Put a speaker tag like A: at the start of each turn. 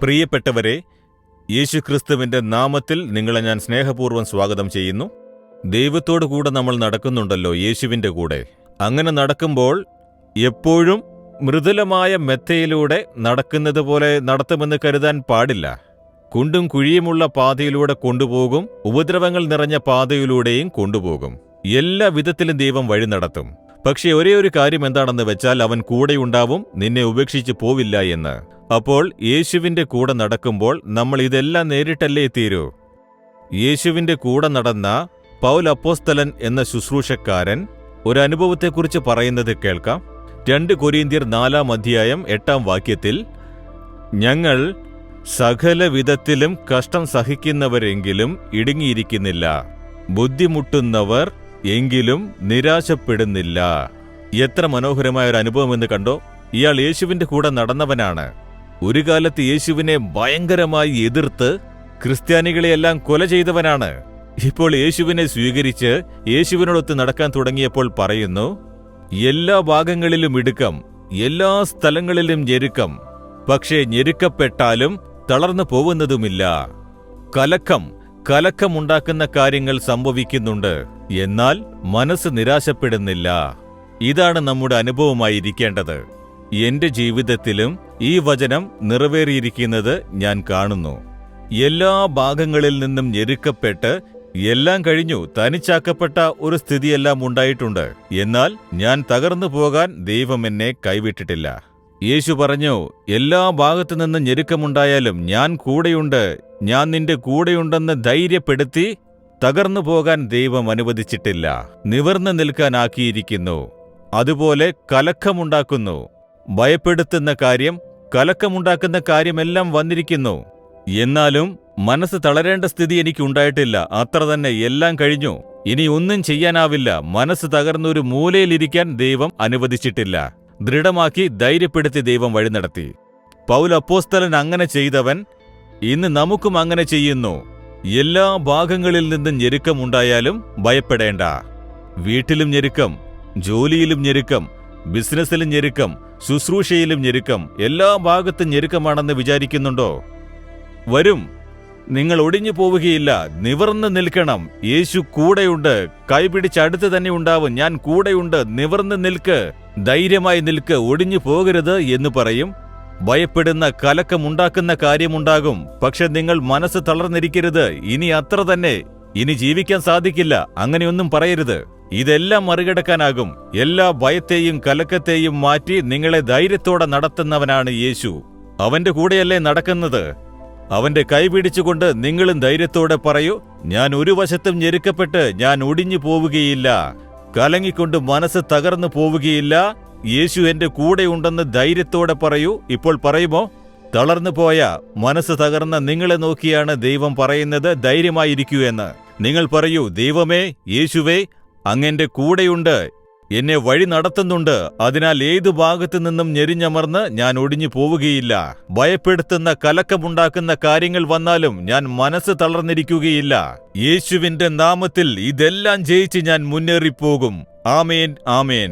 A: പ്രിയപ്പെട്ടവരെ, യേശുക്രിസ്തുവിന്റെ നാമത്തിൽ നിങ്ങളെ ഞാൻ സ്നേഹപൂർവ്വം സ്വാഗതം ചെയ്യുന്നു. ദൈവത്തോടു കൂടെ നമ്മൾ നടക്കുന്നുണ്ടല്ലോ, യേശുവിന്റെ കൂടെ. അങ്ങനെ നടക്കുമ്പോൾ എപ്പോഴും മൃദുലമായ മെത്തയിലൂടെ നടക്കുന്നത് പോലെ നടത്തുമെന്ന് കരുതാൻ പാടില്ല. കുണ്ടും കുഴിയുമുള്ള പാതയിലൂടെ കൊണ്ടുപോകും, ഉപദ്രവങ്ങൾ നിറഞ്ഞ പാതയിലൂടെയും കൊണ്ടുപോകും. എല്ലാ വിധത്തിലും ദൈവം വഴി നടത്തും. പക്ഷേ ഒരേ ഒരു കാര്യം എന്താണെന്ന് വെച്ചാൽ, അവൻ കൂടെയുണ്ടാവും, നിന്നെ ഉപേക്ഷിച്ച് പോവില്ല എന്ന്. അപ്പോൾ യേശുവിന്റെ കൂടെ നടക്കുമ്പോൾ നമ്മൾ ഇതെല്ലാം നേരിട്ടല്ലേ തീരൂ. യേശുവിന്റെ കൂടെ നടന്ന പൗൽ അപ്പോസ്തലൻ എന്ന ശുശ്രൂഷക്കാരൻ ഒരു അനുഭവത്തെക്കുറിച്ച് പറയുന്നത് കേൾക്കാം. 2 കൊരിന്ത്യർ 4:8 ഞങ്ങൾ സകല വിധത്തിലും കഷ്ടം സഹിക്കുന്നവരെങ്കിലും ഇടുങ്ങിയിരിക്കുന്നില്ല, ബുദ്ധിമുട്ടുന്നവർ എങ്കിലും നിരാശപ്പെടുന്നില്ല. എത്ര മനോഹരമായ ഒരു അനുഭവമെന്ന് കണ്ടോ. ഇയാൾ യേശുവിന്റെ കൂടെ നടന്നവനാണ്. ഒരു കാലത്ത് യേശുവിനെ ഭയങ്കരമായി എതിർത്ത് ക്രിസ്ത്യാനികളെയെല്ലാം കൊല ചെയ്തവനാണ്. ഇപ്പോൾ യേശുവിനെ സ്വീകരിച്ച് യേശുവിനോടൊത്ത് നടക്കാൻ തുടങ്ങിയപ്പോൾ പറയുന്നു, എല്ലാ ഭാഗങ്ങളിലും ഇടുക്കം, എല്ലാ സ്ഥലങ്ങളിലും ഞെരുക്കം, പക്ഷേ ഞെരുക്കപ്പെട്ടാലും തളർന്നു പോകുന്നതുമില്ല. കലക്കമുണ്ടാക്കുന്ന കാര്യങ്ങൾ സംഭവിക്കുന്നുണ്ട്, എന്നാൽ മനസ്സ് നിരാശപ്പെടുന്നില്ല. ഇതാണ് നമ്മുടെ അനുഭവമായിരിക്കേണ്ടത്. എന്റെ ജീവിതത്തിലും ഈ വചനം നിറവേറിയിരിക്കുന്നത് ഞാൻ കാണുന്നു. എല്ലാ ഭാഗങ്ങളിൽ നിന്നും ഞെരുക്കപ്പെട്ട് എല്ലാം കഴിഞ്ഞു തനിച്ചാക്കപ്പെട്ട ഒരു സ്ഥിതിയെല്ലാം ഉണ്ടായിട്ടുണ്ട്. എന്നാൽ ഞാൻ തകർന്നു പോകാൻ ദൈവം എന്നെ കൈവിട്ടിട്ടില്ല. യേശു പറഞ്ഞു, എല്ലാ ഭാഗത്തു നിന്നും ഞെരുക്കമുണ്ടായാലും ഞാൻ കൂടെയുണ്ട്, ഞാൻ നിന്റെ കൂടെയുണ്ടെന്ന് ധൈര്യപ്പെടുത്തി തകർന്നു പോകാൻ ദൈവം അനുവദിച്ചിട്ടില്ല. നിവർന്നു നിൽക്കാനാക്കിയിരിക്കുന്നു. അതുപോലെ കലക്കമുണ്ടാക്കുന്നു, ഭയപ്പെടുത്തുന്ന കാര്യം, കലക്കമുണ്ടാക്കുന്ന കാര്യമെല്ലാം വന്നിരിക്കുന്നു. എന്നാലും മനസ്സ് തളരേണ്ട സ്ഥിതി എനിക്കുണ്ടായിട്ടില്ല. അത്ര തന്നെ, എല്ലാം കഴിഞ്ഞു, ഇനി ഒന്നും ചെയ്യാനാവില്ല. മനസ്സ് തകർന്നൊരു മൂലയിലിരിക്കാൻ ദൈവം അനുവദിച്ചിട്ടില്ല. ദൃഢമാക്കി ധൈര്യപ്പെടുത്തി ദൈവം വഴി നടത്തി. പൗൽ അപ്പോസ്തലൻ അങ്ങനെ ചെയ്തവൻ ഇന്ന് നമുക്കും അങ്ങനെ ചെയ്യുന്നു. എല്ലാ ഭാഗങ്ങളിൽ നിന്നും ഞെരുക്കമുണ്ടായാലും ഭയപ്പെടേണ്ട. വീട്ടിലും ഞെരുക്കം, ജോലിയിലും ഞെരുക്കം, ബിസിനസ്സിലും ഞെരുക്കം, ശുശ്രൂഷയിലും ഞെരുക്കം, എല്ലാ ഭാഗത്തും ഞെരുക്കമാണെന്ന് വിചാരിക്കുന്നുണ്ടോ? വരും. നിങ്ങൾ ഒടിഞ്ഞു പോവുകയില്ല, നിവർന്ന് നിൽക്കണം. യേശു കൂടെയുണ്ട്, കൈപിടിച്ചടുത്ത് തന്നെ ഉണ്ടാവും. ഞാൻ കൂടെയുണ്ട്, നിവർന്ന് നിൽക്ക്, ധൈര്യമായി നിൽക്ക്, ഒടിഞ്ഞു പോകരുത് എന്ന് പറയും. ഭയപ്പെടുന്ന കലക്കമുണ്ടാക്കുന്ന കാര്യമുണ്ടാകും, പക്ഷെ നിങ്ങൾ മനസ്സ് തളർന്നിരിക്കരുത്. ഇനി അത്ര തന്നെ, ഇനി ജീവിക്കാൻ സാധിക്കില്ല, അങ്ങനെയൊന്നും പറയരുത്. ഇതെല്ലാം മറികടക്കാനാകും. എല്ലാ ഭയത്തെയും കലക്കത്തെയും മാറ്റി നിങ്ങളെ ധൈര്യത്തോടെ നടത്തുന്നവനാണ് യേശു. അവന്റെ കൂടെയല്ലേ നടക്കുന്നത്. അവന്റെ കൈ പിടിച്ചുകൊണ്ട് നിങ്ങളും ധൈര്യത്തോടെ പറയൂ, ഞാൻ ഒരു വശത്തും ഞെരുക്കപ്പെട്ട് ഞാൻ ഒടിഞ്ഞു പോവുകയില്ല, കലങ്ങിക്കൊണ്ട് മനസ്സ് തകർന്നു പോവുകയില്ല. യേശു എന്റെ കൂടെയുണ്ടെന്ന് ധൈര്യത്തോടെ പറയൂ. ഇപ്പോൾ പറയുമോ? തളർന്നു പോയ, മനസ്സ് തകർന്ന നിങ്ങളെ നോക്കിയാണ് ദൈവം പറയുന്നത്, ധൈര്യമായിരിക്കൂ എന്ന്. നിങ്ങൾ പറയൂ, ദൈവമേ, യേശുവേ, അങ്ങെന്റെ കൂടെയുണ്ട്, എന്നെ വഴി നടത്തുന്നുണ്ട്. അതിനാൽ ഏതു ഭാഗത്തു നിന്നും ഞെരിഞ്ഞമർന്ന് ഞാൻ ഒടിഞ്ഞു പോവുകയില്ല. ഭയപ്പെടുത്തുന്ന കലക്കമുണ്ടാക്കുന്ന കാര്യങ്ങൾ വന്നാലും ഞാൻ മനസ്സ് തളർന്നിരിക്കുകയില്ല. യേശുവിന്റെ നാമത്തിൽ ഇതെല്ലാം ജയിച്ച് ഞാൻ മുന്നേറിപ്പോകും. ആമേൻ, ആമേൻ.